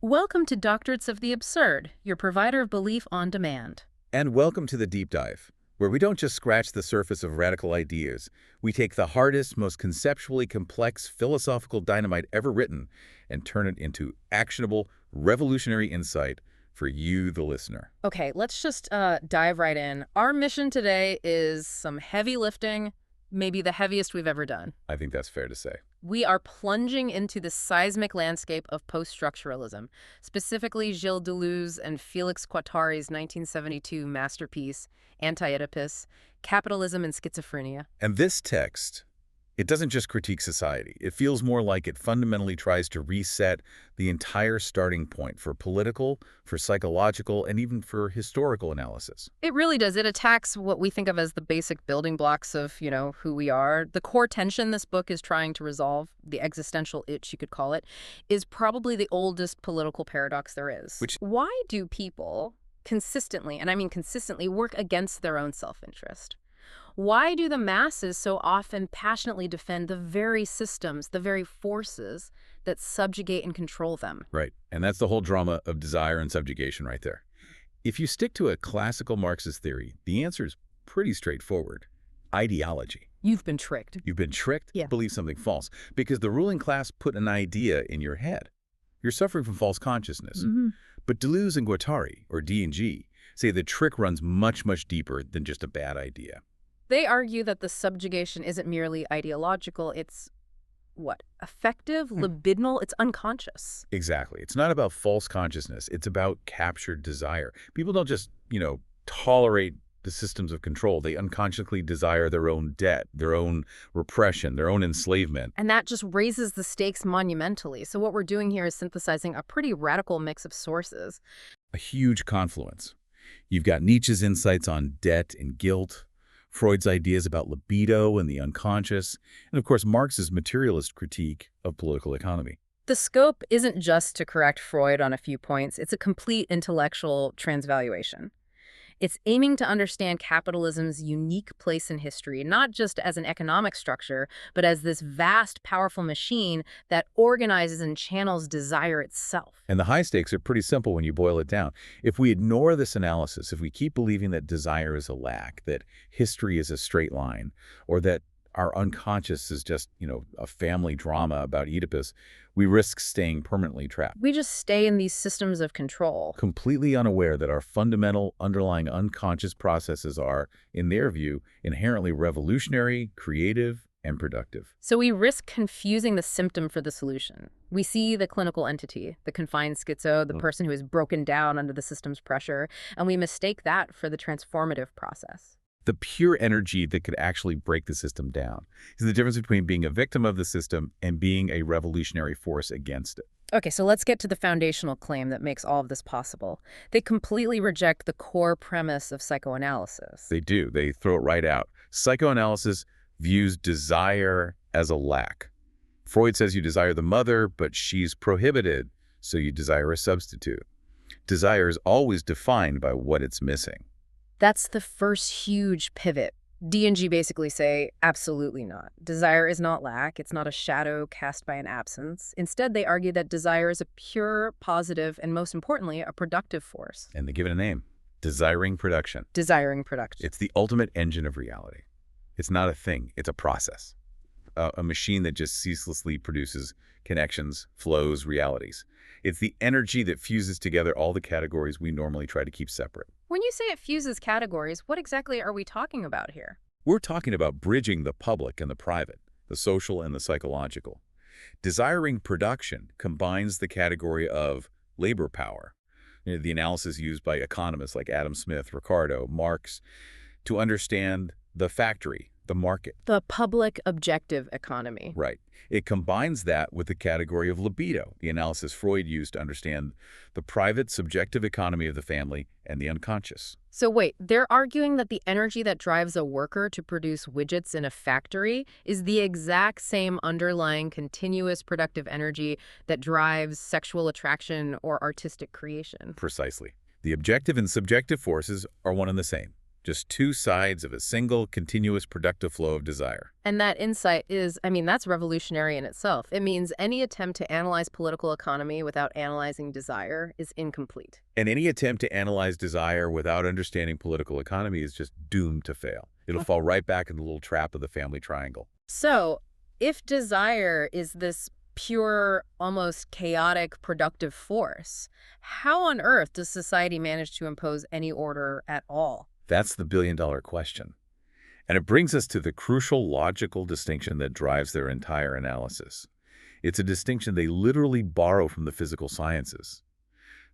Welcome to Doctorates of the Absurd, your provider of belief on demand. And welcome to the Deep Dive, where we don't just scratch the surface of radical ideas. We take the hardest, most conceptually complex philosophical dynamite ever written and turn it into actionable, revolutionary insight for you, the listener. Okay, let's just dive right in. Our mission today is some heavy lifting, maybe the heaviest we've ever done. I think that's fair to say. We are plunging into the seismic landscape of post-structuralism, specifically Gilles Deleuze and Félix Guattari's 1972 masterpiece, Anti-Oedipus, Capitalism and Schizophrenia. And this text, it doesn't just critique society. It feels more like it fundamentally tries to reset the entire starting point for political, for psychological, and even for historical analysis. It really does. It attacks what we think of as the basic building blocks of, who we are. The core tension this book is trying to resolve, the existential itch, you could call it, is probably the oldest political paradox there is. Why do people consistently, and I mean consistently, work against their own self-interest? Why do the masses so often passionately defend the very systems, the very forces that subjugate and control them? Right. And that's the whole drama of desire and subjugation right there. If you stick to a classical Marxist theory, the answer is pretty straightforward. Ideology. You've been tricked. You've been tricked? Yeah. Believe something false. Because the ruling class put an idea in your head. You're suffering from false consciousness. But Deleuze and Guattari, or D&G, say the trick runs much, much deeper than just a bad idea. They argue that the subjugation isn't merely ideological, it's, affective, libidinal, it's unconscious. Exactly. It's not about false consciousness. It's about captured desire. People don't just, tolerate the systems of control. They unconsciously desire their own debt, their own repression, their own enslavement. And that just raises the stakes monumentally. So what we're doing here is synthesizing a pretty radical mix of sources. A huge confluence. You've got Nietzsche's insights on debt and guilt, Freud's ideas about libido and the unconscious, and of course Marx's materialist critique of political economy. The scope isn't just to correct Freud on a few points, it's a complete intellectual transvaluation. It's aiming to understand capitalism's unique place in history, not just as an economic structure, but as this vast, powerful machine that organizes and channels desire itself. And the high stakes are pretty simple when you boil it down. If we ignore this analysis, if we keep believing that desire is a lack, that history is a straight line, or that our unconscious is just, a family drama about Oedipus, we risk staying permanently trapped. We just stay in these systems of control. Completely unaware that our fundamental underlying unconscious processes are, in their view, inherently revolutionary, creative, and productive. So we risk confusing the symptom for the solution. We see the clinical entity, the confined schizo, the person who is broken down under the system's pressure, and we mistake that for the transformative process. The pure energy that could actually break the system down is the difference between being a victim of the system and being a revolutionary force against it. Okay, so let's get to the foundational claim that makes all of this possible. They completely reject the core premise of psychoanalysis. They do. They throw it right out. Psychoanalysis views desire as a lack. Freud says you desire the mother, but she's prohibited, so you desire a substitute. Desire is always defined by what it's missing. That's the first huge pivot. D&G basically say, absolutely not. Desire is not lack. It's not a shadow cast by an absence. Instead, they argue that desire is a pure, positive, and most importantly, a productive force. And they give it a name, desiring production. Desiring production. It's the ultimate engine of reality. It's not a thing. It's a process. A machine that just ceaselessly produces connections, flows, realities. It's the energy that fuses together all the categories we normally try to keep separate. When you say it fuses categories, what exactly are we talking about here? We're talking about bridging the public and the private, the social and the psychological. Desiring production combines the category of labor power, the analysis used by economists like Adam Smith, Ricardo, Marx, to understand the factory, the market. The public objective economy. Right. It combines that with the category of libido, the analysis Freud used to understand the private subjective economy of the family and the unconscious. So wait, they're arguing that the energy that drives a worker to produce widgets in a factory is the exact same underlying continuous productive energy that drives sexual attraction or artistic creation. Precisely. The objective and subjective forces are one and the same. just two sides of a single, continuous, productive flow of desire. And that insight is, I mean, that's revolutionary in itself. It means any attempt to analyze political economy without analyzing desire is incomplete. And any attempt to analyze desire without understanding political economy is just doomed to fail. It'll fall right back in the little trap of the family triangle. So, if desire is this pure, almost chaotic, productive force, how on earth does society manage to impose any order at all? That's the billion-dollar question. And it brings us to the crucial logical distinction that drives their entire analysis. It's a distinction they literally borrow from the physical sciences.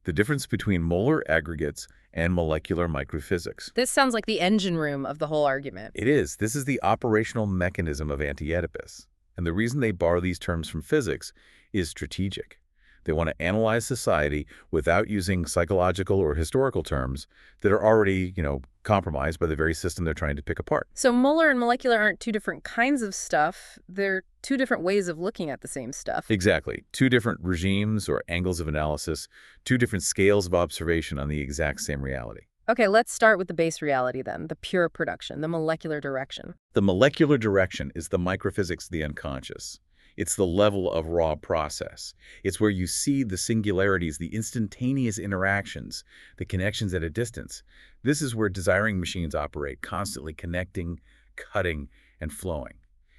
The difference between molar aggregates and molecular microphysics. This sounds like the engine room of the whole argument. It is. This is the operational mechanism of anti-Oedipus. And the reason they borrow these terms from physics is strategic. They want to analyze society without using psychological or historical terms that are already, compromised by the very system they're trying to pick apart. So molar and molecular aren't two different kinds of stuff. They're two different ways of looking at the same stuff. Exactly. Two different regimes or angles of analysis, two different scales of observation on the exact same reality. Okay, let's start with the base reality then, the pure production, the molecular direction. The molecular direction is the microphysics of the unconscious. It's the level of raw process. It's where you see the singularities, the instantaneous interactions, the connections at a distance. This is where desiring machines operate, constantly connecting, cutting, and flowing.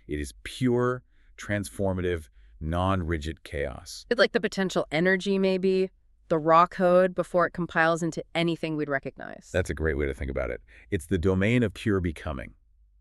It is pure, transformative, non-rigid chaos. It's like the potential energy, maybe, the raw code before it compiles into anything we'd recognize. That's a great way to think about it. It's the domain of pure becoming.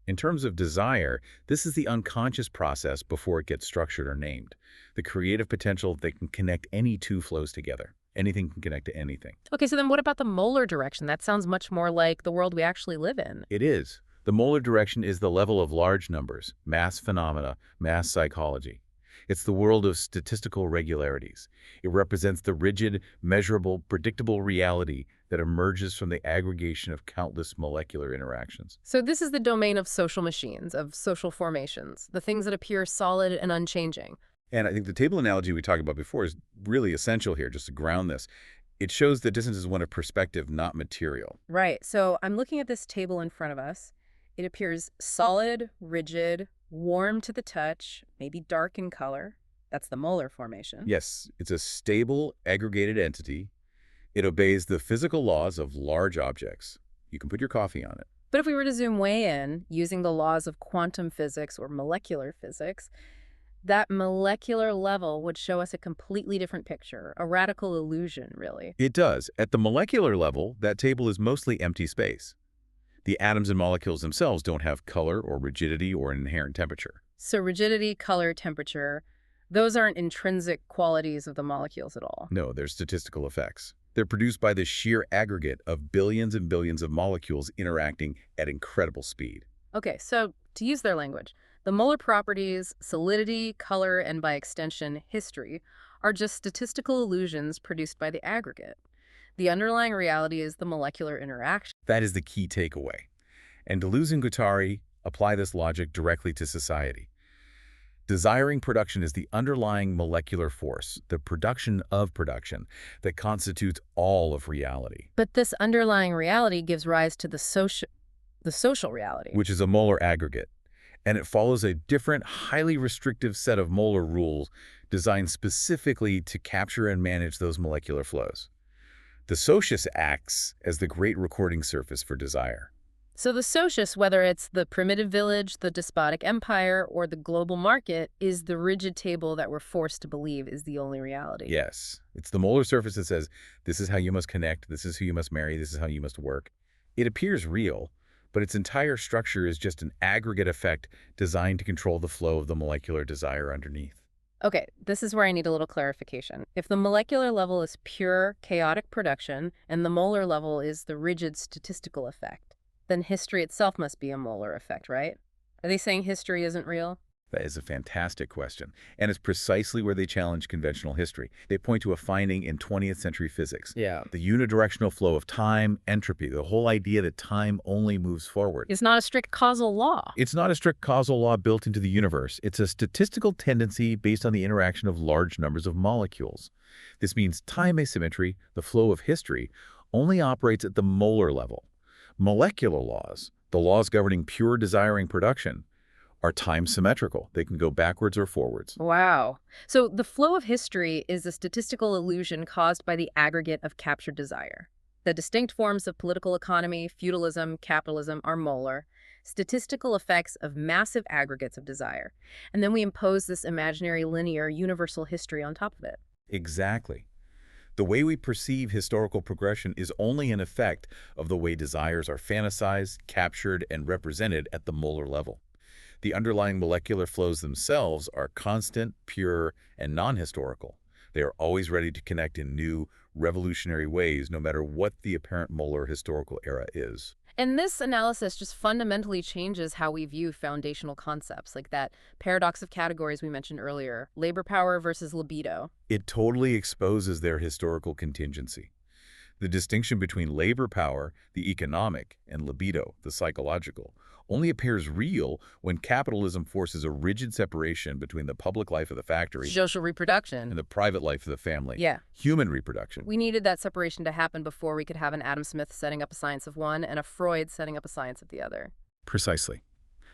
In terms of desire, this is the unconscious process before it gets structured or named. The creative potential that can connect any two flows together. Anything can connect to anything. Okay, so then what about the molar direction? That sounds much more like the world we actually live in. It is. The molar direction is the level of large numbers, mass phenomena, mass psychology. It's the world of statistical regularities. It represents the rigid, measurable, predictable reality that emerges from the aggregation of countless molecular interactions. So this is the domain of social machines, of social formations, the things that appear solid and unchanging. And I think the table analogy we talked about before is really essential here, just to ground this. It shows that distance is one of perspective, not material. Right. So I'm looking at this table in front of us. It appears solid, rigid, warm to the touch, maybe dark in color. That's the molar formation. Yes, it's a stable, aggregated entity. It obeys the physical laws of large objects. You can put your coffee on it. But if we were to zoom way in, using the laws of quantum physics or molecular physics, that molecular level would show us a completely different picture, a radical illusion, really. It does. At the molecular level, that table is mostly empty space. The atoms and molecules themselves don't have color or rigidity or an inherent temperature. So rigidity, color, temperature, those aren't intrinsic qualities of the molecules at all. No, they're statistical effects. They're produced by the sheer aggregate of billions and billions of molecules interacting at incredible speed. Okay, so to use their language, the molar properties, solidity, color, and by extension, history, are just statistical illusions produced by the aggregate. The underlying reality is the molecular interaction. That is the key takeaway. And Deleuze and Guattari apply this logic directly to society. Desiring production is the underlying molecular force, the production of production, that constitutes all of reality. But this underlying reality gives rise to the social reality. Which is a molar aggregate. And it follows a different, highly restrictive set of molar rules designed specifically to capture and manage those molecular flows. The socius acts as the great recording surface for desire. So the socius, whether it's the primitive village, the despotic empire, or the global market, is the rigid table that we're forced to believe is the only reality. Yes. It's the molar surface that says, this is how you must connect, this is who you must marry, this is how you must work. It appears real, but its entire structure is just an aggregate effect designed to control the flow of the molecular desire underneath. Okay, this is where I need a little clarification. If the molecular level is pure, chaotic production, and the molar level is the rigid statistical effect, then history itself must be a molar effect, right? Are they saying history isn't real? That is a fantastic question, and it's precisely where they challenge conventional history. They point to a finding in 20th century physics. Yeah. The unidirectional flow of time, entropy, the whole idea that time only moves forward. It's not a strict causal law. It's not a strict causal law built into the universe. It's a statistical tendency based on the interaction of large numbers of molecules. This means time asymmetry, the flow of history, only operates at the molar level. Molecular laws, the laws governing pure desiring production, are time symmetrical. They can go backwards or forwards. Wow. So the flow of history is a statistical illusion caused by the aggregate of captured desire. The distinct forms of political economy, feudalism, capitalism are molar, statistical effects of massive aggregates of desire. And then we impose this imaginary linear universal history on top of it. Exactly. The way we perceive historical progression is only an effect of the way desires are fantasized, captured, and represented at the molar level. The underlying molecular flows themselves are constant, pure, and non-historical. They are always ready to connect in new, revolutionary ways, no matter what the apparent molar historical era is. And this analysis just fundamentally changes how we view foundational concepts, like that paradox of categories we mentioned earlier, labor power versus libido. It totally exposes their historical contingency. The distinction between labor power, the economic, and libido, the psychological, only appears real when capitalism forces a rigid separation between the public life of the factory Social reproduction. and the private life of the family. Yeah. Human reproduction. We needed that separation to happen before we could have an Adam Smith setting up a science of one and a Freud setting up a science of the other. Precisely.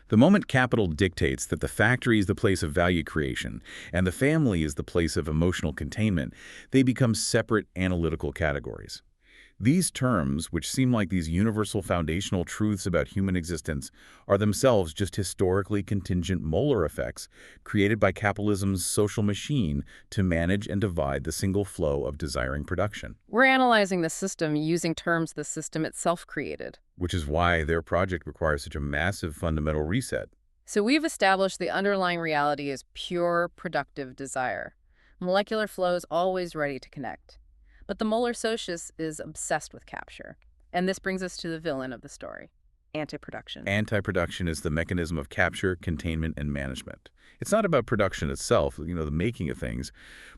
The moment capital dictates that the factory is the place of value creation and the family is the place of emotional containment, they become separate analytical categories. These terms, which seem like these universal foundational truths about human existence, are themselves just historically contingent molar effects created by capitalism's social machine to manage and divide the single flow of desiring production. We're analyzing the system using terms the system itself created. Which is why their project requires such a massive fundamental reset. So we've established the underlying reality is pure productive desire. Molecular flow is always ready to connect. But the molar socius is obsessed with capture. And this brings us to the villain of the story, anti-production. Anti-production is the mechanism of capture, containment, and management. It's not about production itself, the making of things,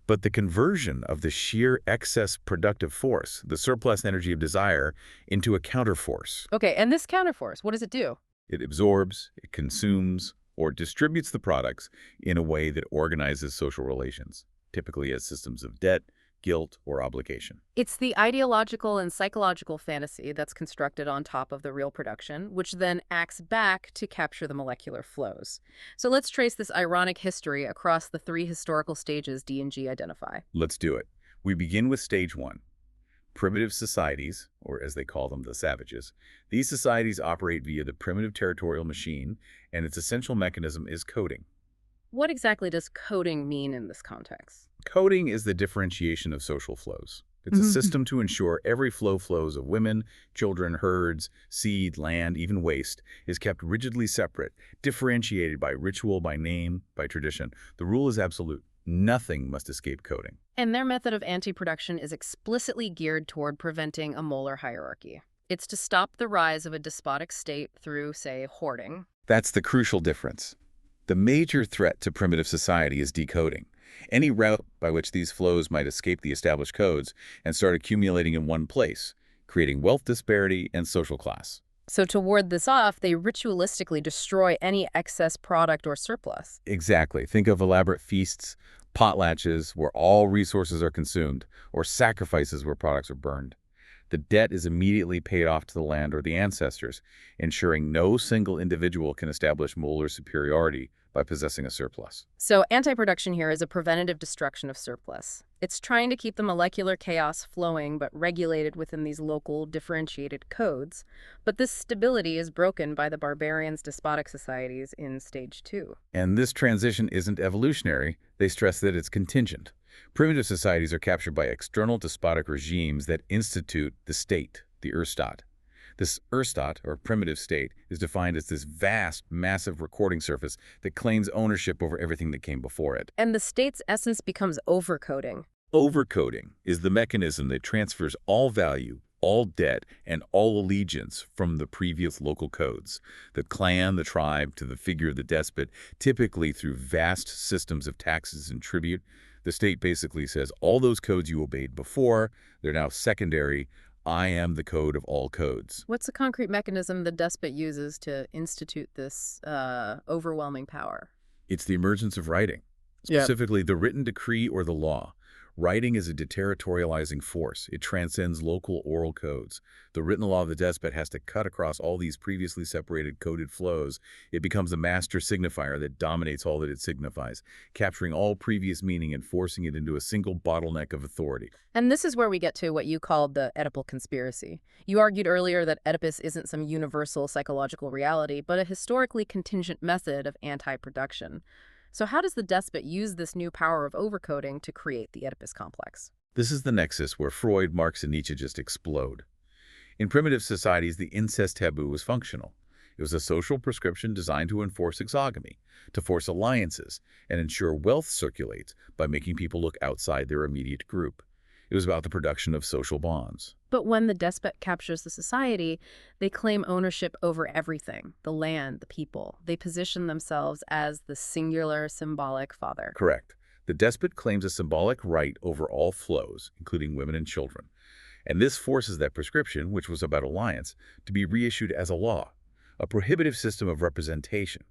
but the conversion of the sheer excess productive force, the surplus energy of desire, into a counterforce. Okay, and this counterforce, what does it do? It absorbs, it consumes, or distributes the products in a way that organizes social relations, typically as systems of debt, guilt, or obligation. It's the ideological and psychological fantasy that's constructed on top of the real production, which then acts back to capture the molecular flows. So let's trace this ironic history across the three historical stages D&G identify. Let's do it. We begin with stage one. Primitive societies, or as they call them, the savages. These societies operate via the primitive territorial machine, and its essential mechanism is coding. What exactly does coding mean in this context? Coding is the differentiation of social flows. It's a system to ensure every flows of women, children, herds, seed, land, even waste, is kept rigidly separate, differentiated by ritual, by name, by tradition. The rule is absolute. Nothing must escape coding. And their method of anti-production is explicitly geared toward preventing a molar hierarchy. It's to stop the rise of a despotic state through, say, hoarding. That's the crucial difference. The major threat to primitive society is decoding. Any route by which these flows might escape the established codes and start accumulating in one place, creating wealth disparity and social class. So to ward this off, they ritualistically destroy any excess product or surplus. Exactly. Think of elaborate feasts, potlatches where all resources are consumed, or sacrifices where products are burned. The debt is immediately paid off to the land or the ancestors, ensuring no single individual can establish molar superiority by possessing a surplus. So anti-production here is a preventative destruction of surplus. It's trying to keep the molecular chaos flowing but regulated within these local, differentiated codes. But this stability is broken by the barbarians' despotic societies in stage 2. And this transition isn't evolutionary. They stress that it's contingent. Primitive societies are captured by external despotic regimes that institute the state, the Urstat. This Urstat, or primitive state, is defined as this vast, massive recording surface that claims ownership over everything that came before it. And the state's essence becomes overcoding. Overcoding is the mechanism that transfers all value, all debt, and all allegiance from the previous local codes, the clan, the tribe, to the figure of the despot, typically through vast systems of taxes and tribute. The state basically says all those codes you obeyed before, they're now secondary. I am the code of all codes. What's the concrete mechanism the despot uses to institute this overwhelming power? It's the emergence of writing, specifically the written decree or the law. Writing is a deterritorializing force. It transcends local oral codes. The written law of the despot has to cut across all these previously separated coded flows. It becomes a master signifier that dominates all that it signifies, capturing all previous meaning and forcing it into a single bottleneck of authority. And this is where we get to what you called the Oedipal conspiracy. You argued earlier that Oedipus isn't some universal psychological reality, but a historically contingent method of anti-production. So how does the despot use this new power of overcoding to create the Oedipus complex? This is the nexus where Freud, Marx, and Nietzsche just explode. In primitive societies, the incest taboo was functional. It was a social prescription designed to enforce exogamy, to force alliances, and ensure wealth circulates by making people look outside their immediate group. It was about the production of social bonds. But when the despot captures the society, they claim ownership over everything, the land, the people. They position themselves as the singular symbolic father. Correct. The despot claims a symbolic right over all flows, including women and children. And this forces that prescription, which was about alliance, to be reissued as a law, a prohibitive system of representation.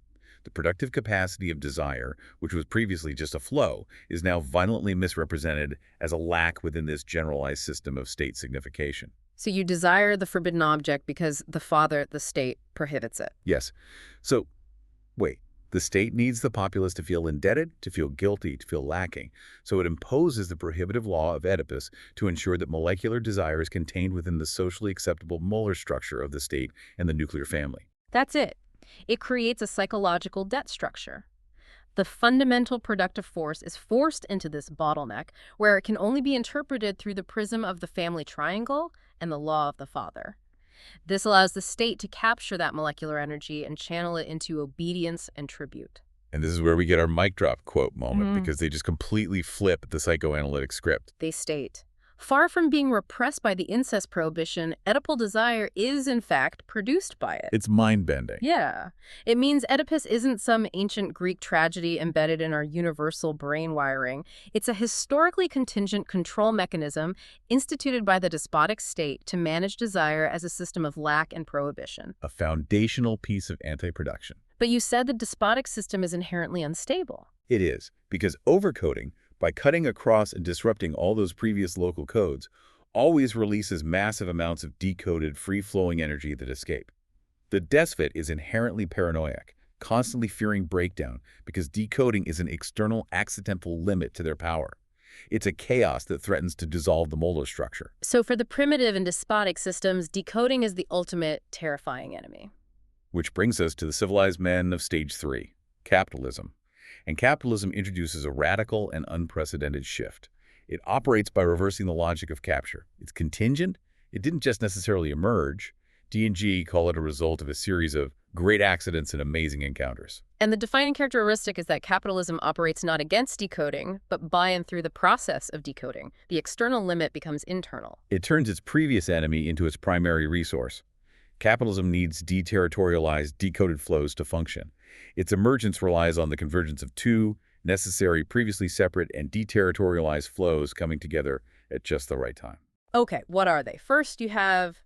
The productive capacity of desire, which was previously just a flow, is now violently misrepresented as a lack within this generalized system of state signification. So you desire the forbidden object because the father, the state, prohibits it. Yes. So, wait. The state needs the populace to feel indebted, to feel guilty, to feel lacking. So it imposes the prohibitive law of Oedipus to ensure that molecular desire is contained within the socially acceptable molar structure of the state and the nuclear family. That's it. It creates a psychological debt structure. The fundamental productive force is forced into this bottleneck where it can only be interpreted through the prism of the family triangle and the law of the father. This allows the state to capture that molecular energy and channel it into obedience and tribute. And this is where we get our mic drop quote moment, because they just completely flip the psychoanalytic script. They state, far from being repressed by the incest prohibition, Oedipal desire is, in fact, produced by it. It's mind-bending. Yeah. It means Oedipus isn't some ancient Greek tragedy embedded in our universal brain wiring. It's a historically contingent control mechanism instituted by the despotic state to manage desire as a system of lack and prohibition. A foundational piece of anti-production. But you said the despotic system is inherently unstable. It is, because overcoding, by cutting across and disrupting all those previous local codes, always releases massive amounts of decoded, free-flowing energy that escape. The despot is inherently paranoid, constantly fearing breakdown because decoding is an external, accidental limit to their power. It's a chaos that threatens to dissolve the molar structure. So for the primitive and despotic systems, decoding is the ultimate terrifying enemy. Which brings us to the civilized men of stage 3, capitalism. And capitalism introduces a radical and unprecedented shift. It operates by reversing the logic of capture. It's contingent. It didn't just necessarily emerge. D&G call it a result of a series of great accidents and amazing encounters. And the defining characteristic is that capitalism operates not against decoding, but by and through the process of decoding. The external limit becomes internal. It turns its previous enemy into its primary resource. Capitalism needs deterritorialized, decoded flows to function. Its emergence relies on the convergence of two necessary, previously separate, and deterritorialized flows coming together at just the right time. Okay, what are they? First, you have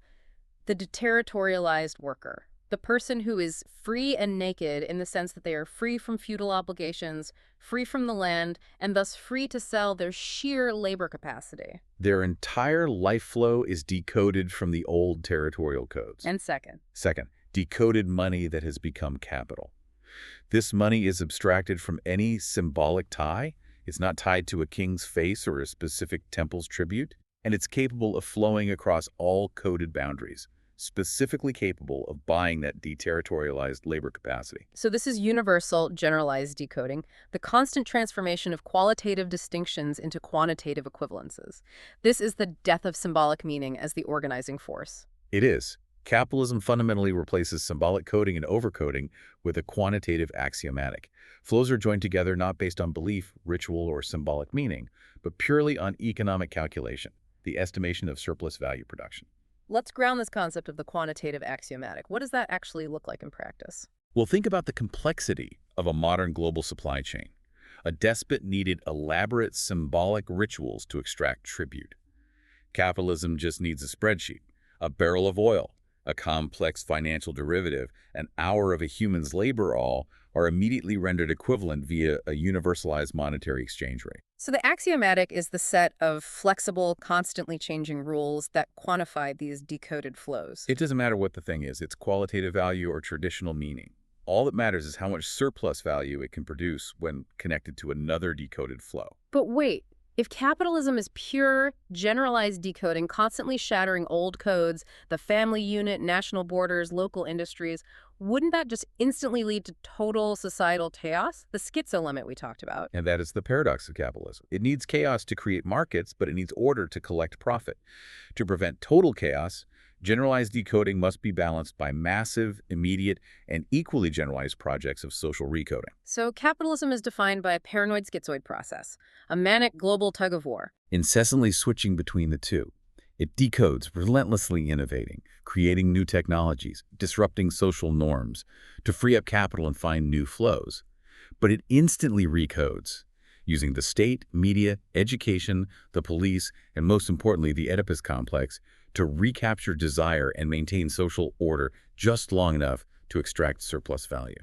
the deterritorialized worker, the person who is free and naked in the sense that they are free from feudal obligations, free from the land, and thus free to sell their sheer labor capacity. Their entire life flow is decoded from the old territorial codes. And second, decoded money that has become capital. This money is abstracted from any symbolic tie. It's not tied to a king's face or a specific temple's tribute, and it's capable of flowing across all coded boundaries, specifically capable of buying that deterritorialized labor capacity. So this is universal, generalized decoding, the constant transformation of qualitative distinctions into quantitative equivalences. This is the death of symbolic meaning as the organizing force. It is. Capitalism fundamentally replaces symbolic coding and overcoding with a quantitative axiomatic. Flows are joined together not based on belief, ritual, or symbolic meaning, but purely on economic calculation, the estimation of surplus value production. Let's ground this concept of the quantitative axiomatic. What does that actually look like in practice? Well, think about the complexity of a modern global supply chain. A despot needed elaborate symbolic rituals to extract tribute. Capitalism just needs a spreadsheet, a barrel of oil, a complex financial derivative, an hour of a human's labor, all are immediately rendered equivalent via a universalized monetary exchange rate. So the axiomatic is the set of flexible, constantly changing rules that quantify these decoded flows. It doesn't matter what the thing is, its qualitative value or traditional meaning. All that matters is how much surplus value it can produce when connected to another decoded flow. But wait, if capitalism is pure, generalized decoding, constantly shattering old codes, the family unit, national borders, local industries, wouldn't that just instantly lead to total societal chaos? The schizo limit we talked about. And that is the paradox of capitalism. It needs chaos to create markets, but it needs order to collect profit. To prevent total chaos, generalized decoding must be balanced by massive, immediate, and equally generalized projects of social recoding. So capitalism is defined by a paranoid schizoid process, a manic global tug of war. Incessantly switching between the two. It decodes, relentlessly innovating, creating new technologies, disrupting social norms, to free up capital and find new flows. But it instantly recodes, using the state, media, education, the police, and most importantly, the Oedipus complex, to recapture desire and maintain social order just long enough to extract surplus value.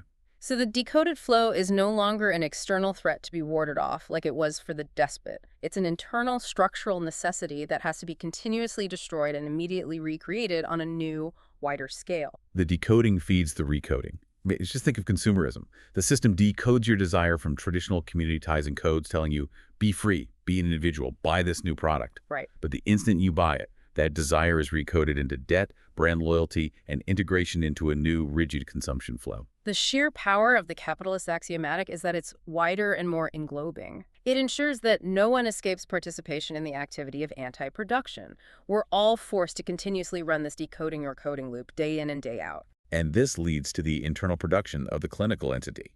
So the decoded flow is no longer an external threat to be warded off like it was for the despot. It's an internal structural necessity that has to be continuously destroyed and immediately recreated on a new, wider scale. The decoding feeds the recoding. Just think of consumerism. The system decodes your desire from traditional community ties and codes telling you, be free, be an individual, buy this new product. Right. But the instant you buy it, that desire is recoded into debt, brand loyalty, and integration into a new, rigid consumption flow. The sheer power of the capitalist axiomatic is that it's wider and more englobing. It ensures that no one escapes participation in the activity of anti-production. We're all forced to continuously run this decoding or coding loop day in and day out. And this leads to the internal production of the clinical entity.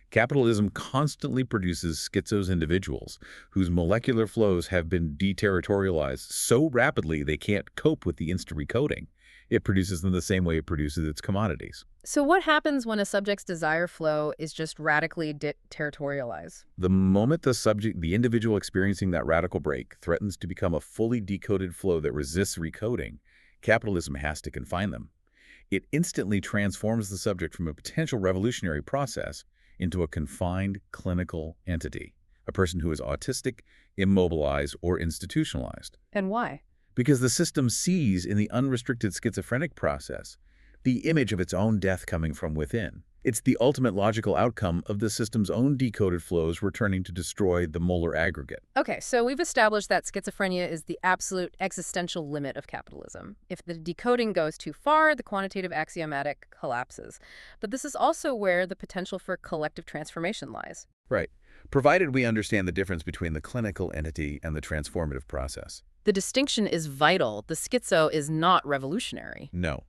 Capitalism constantly produces schizos individuals whose molecular flows have been deterritorialized so rapidly they can't cope with the instant recoding. It produces them the same way it produces its commodities. So what happens when a subject's desire flow is just radically deterritorialized? The moment the individual experiencing that radical break, threatens to become a fully decoded flow that resists recoding, capitalism has to confine them. It instantly transforms the subject from a potential revolutionary process into a confined clinical entity, a person who is autistic, immobilized, or institutionalized. And why? Because the system sees in the unrestricted schizophrenic process the image of its own death coming from within. It's the ultimate logical outcome of the system's own decoded flows returning to destroy the molar aggregate. Okay, so we've established that schizophrenia is the absolute existential limit of capitalism. If the decoding goes too far, the quantitative axiomatic collapses. But this is also where the potential for collective transformation lies. Right. Provided we understand the difference between the clinical entity and the transformative process. The distinction is vital. The schizo is not revolutionary. No.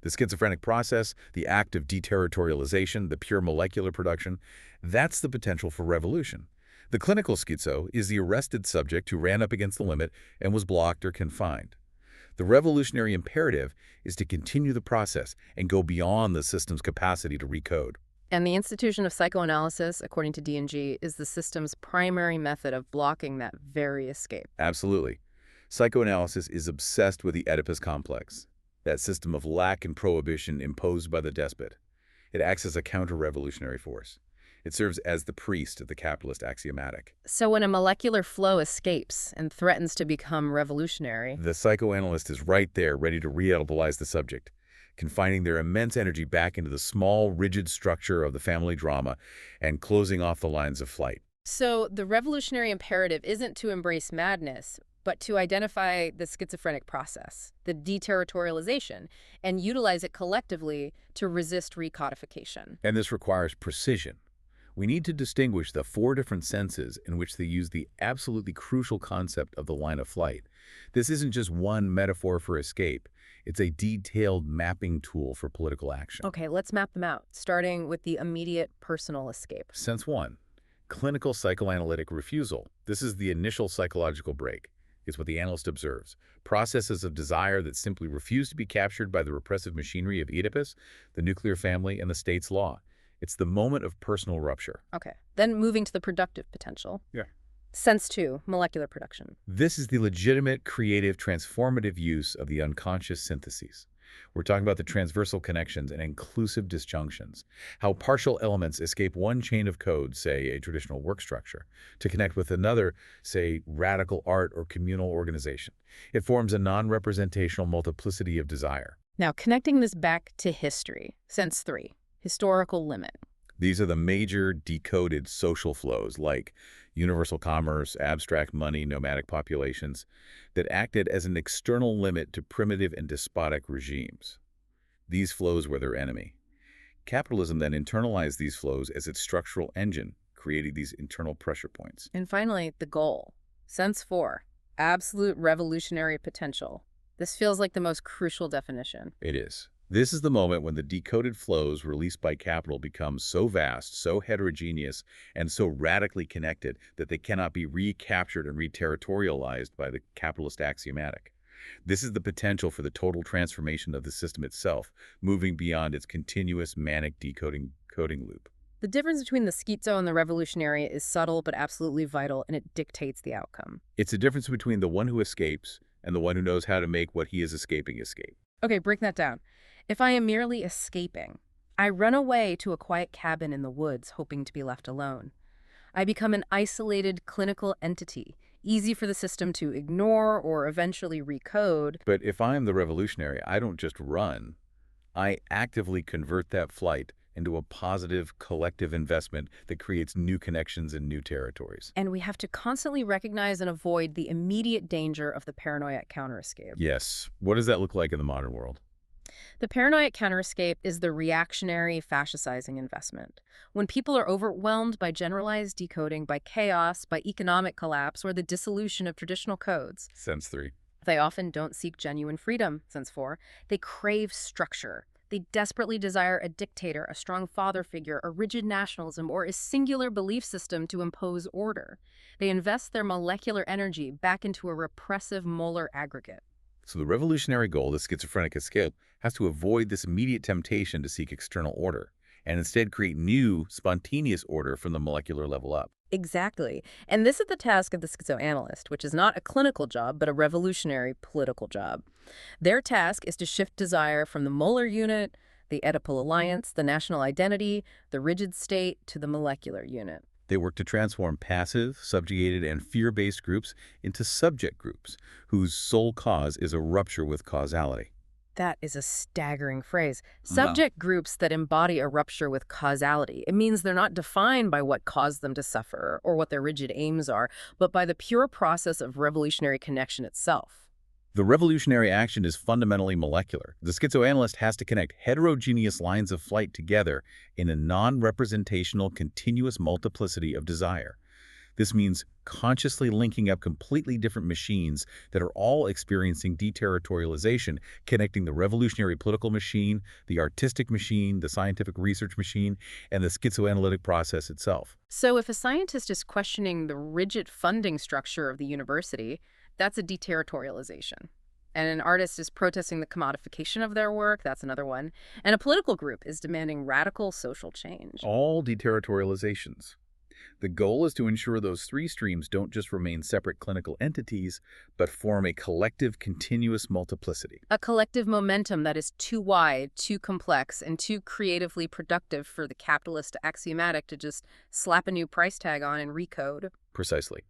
The schizophrenic process, the act of deterritorialization, the pure molecular production, that's the potential for revolution. The clinical schizo is the arrested subject who ran up against the limit and was blocked or confined. The revolutionary imperative is to continue the process and go beyond the system's capacity to recode. And the institution of psychoanalysis, according to D&G, is the system's primary method of blocking that very escape. Absolutely. Psychoanalysis is obsessed with the Oedipus complex, that system of lack and prohibition imposed by the despot. It acts as a counter-revolutionary force. It serves as the priest of the capitalist axiomatic. So when a molecular flow escapes and threatens to become revolutionary, The psychoanalyst is right there, ready to rehabilitate the subject, confining their immense energy back into the small, rigid structure of the family drama and closing off the lines of flight. so the revolutionary imperative isn't to embrace madness, but to identify the schizophrenic process, the deterritorialization, and utilize it collectively to resist recodification. And this requires precision. We need to distinguish the 4 different senses in which they use the absolutely crucial concept of the line of flight. This isn't just one metaphor for escape. It's a detailed mapping tool for political action. Okay, let's map them out, starting with the immediate personal escape. Sense 1, clinical psychoanalytic refusal. This is the initial psychological break. It's what the analyst observes. Processes of desire that simply refuse to be captured by the repressive machinery of Oedipus, the nuclear family, and the state's law. It's the moment of personal rupture. Okay, then moving to the productive potential. Yeah. Sense 2, molecular production. This is the legitimate, creative, transformative use of the unconscious syntheses. We're talking about the transversal connections and inclusive disjunctions, how partial elements escape one chain of code, say a traditional work structure, to connect with another, say radical art or communal organization. It forms a non-representational multiplicity of desire. Now, connecting this back to history, sense 3, historical limit. These are the major decoded social flows like universal commerce, abstract money, nomadic populations that acted as an external limit to primitive and despotic regimes. These flows were their enemy. Capitalism then internalized these flows as its structural engine, creating these internal pressure points. And finally, the goal, sense 4, absolute revolutionary potential. This feels like the most crucial definition. It is. This is the moment when the decoded flows released by capital become so vast, so heterogeneous, and so radically connected that they cannot be recaptured and re-territorialized by the capitalist axiomatic. This is the potential for the total transformation of the system itself, moving beyond its continuous manic decoding coding loop. The difference between the schizo and the revolutionary is subtle but absolutely vital, and it dictates the outcome. It's a difference between the one who escapes and the one who knows how to make what he is escaping escape. Okay, break that down. If I am merely escaping, I run away to a quiet cabin in the woods, hoping to be left alone. I become an isolated clinical entity, easy for the system to ignore or eventually recode. But if I am the revolutionary, I don't just run. I actively convert that flight into a positive collective investment that creates new connections and new territories. And we have to constantly recognize and avoid the immediate danger of the paranoid counter-escape. Yes. What does that look like in the modern world? The paranoid counter-escape is the reactionary, fascizing investment. When people are overwhelmed by generalized decoding, by chaos, by economic collapse, or the dissolution of traditional codes, Sense 3. they often don't seek genuine freedom, sense 4. They crave structure. They desperately desire a dictator, a strong father figure, a rigid nationalism, or a singular belief system to impose order. They invest their molecular energy back into a repressive molar aggregate. So the revolutionary goal, the schizophrenic escape, has to avoid this immediate temptation to seek external order and instead create new, spontaneous order from the molecular level up. Exactly. And this is the task of the schizoanalyst, which is not a clinical job, but a revolutionary political job. Their task is to shift desire from the molar unit, the Oedipal alliance, the national identity, the rigid state, to the molecular unit. They work to transform passive, subjugated, and fear-based groups into subject groups whose sole cause is a rupture with causality. That is a staggering phrase. Subject groups that embody a rupture with causality. It means they're not defined by what caused them to suffer or what their rigid aims are, but by the pure process of revolutionary connection itself. The revolutionary action is fundamentally molecular. The schizoanalyst has to connect heterogeneous lines of flight together in a non-representational continuous multiplicity of desire. This means consciously linking up completely different machines that are all experiencing deterritorialization, connecting the revolutionary political machine, the artistic machine, the scientific research machine, and the schizoanalytic process itself. So if a scientist is questioning the rigid funding structure of the university, that's a deterritorialization. And an artist is protesting the commodification of their work, that's another one. And a political group is demanding radical social change. All deterritorializations. The goal is to ensure those three streams don't just remain separate clinical entities, but form a collective, continuous multiplicity. A collective momentum that is too wide, too complex, and too creatively productive for the capitalist axiomatic to just slap a new price tag on and recode. Precisely.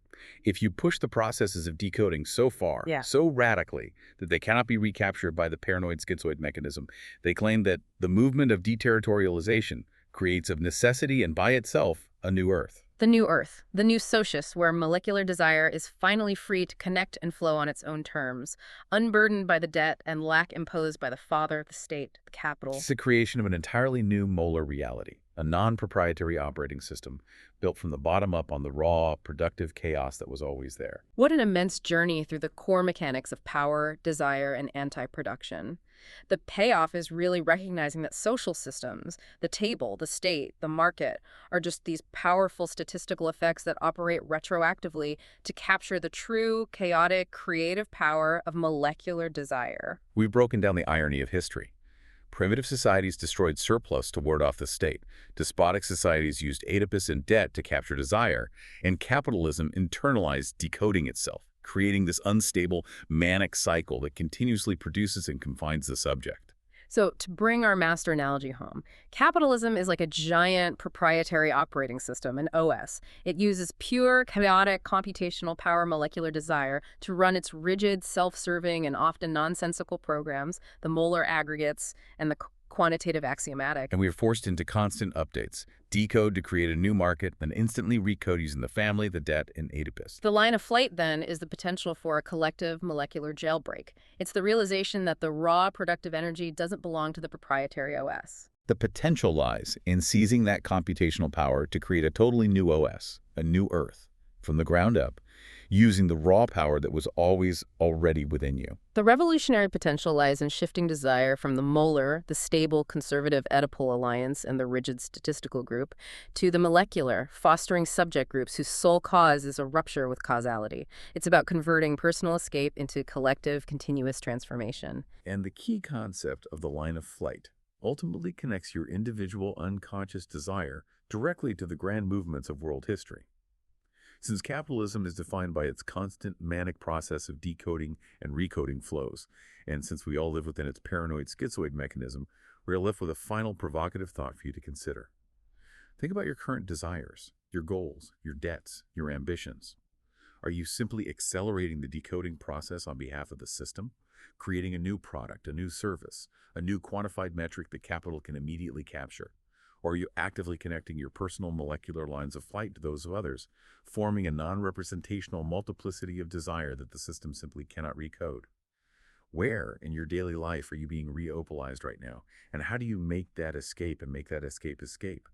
If you push the processes of decoding so far, so radically, that they cannot be recaptured by the paranoid schizoid mechanism, they claim that the movement of deterritorialization creates of necessity and by itself a new Earth. The new Earth, the new socius, where molecular desire is finally free to connect and flow on its own terms, unburdened by the debt and lack imposed by the father, the state, the capital. It's the creation of an entirely new molar reality, a non-proprietary operating system built from the bottom up on the raw, productive chaos that was always there. What an immense journey through the core mechanics of power, desire, and anti-production. The payoff is really recognizing that social systems, the table, the state, the market, are just these powerful statistical effects that operate retroactively to capture the true, chaotic, creative power of molecular desire. We've broken down the irony of history. Primitive societies destroyed surplus to ward off the state. Despotic societies used Oedipus and debt to capture desire. And capitalism internalized decoding itself, creating this unstable, manic cycle that continuously produces and confines the subject. So, to bring our master analogy home, capitalism is like a giant proprietary operating system, an OS. It uses pure, chaotic, computational power molecular desire to run its rigid, self-serving, and often nonsensical programs, the molar aggregates, and the quantitative axiomatic. And we are forced into constant updates. Decode to create a new market, then instantly recode using the family, the debt, and Oedipus. The line of flight, then, is the potential for a collective molecular jailbreak. It's the realization that the raw productive energy doesn't belong to the proprietary OS. The potential lies in seizing that computational power to create a totally new OS, a new Earth, from the ground up, using the raw power that was always already within you. The revolutionary potential lies in shifting desire from the molar, the stable, conservative Oedipal alliance and the rigid statistical group, to the molecular, fostering subject groups whose sole cause is a rupture with causality. It's about converting personal escape into collective, continuous transformation. And the key concept of the line of flight ultimately connects your individual unconscious desire directly to the grand movements of world history. Since capitalism is defined by its constant manic process of decoding and recoding flows, and since we all live within its paranoid schizoid mechanism, we are left with a final provocative thought for you to consider. Think about your current desires, your goals, your debts, your ambitions. Are you simply accelerating the decoding process on behalf of the system, creating a new product, a new service, a new quantified metric that capital can immediately capture? Or are you actively connecting your personal molecular lines of flight to those of others, forming a non-representational multiplicity of desire that the system simply cannot recode? Where in your daily life are you being re-opalized right now? And how do you make that escape and make that escape escape?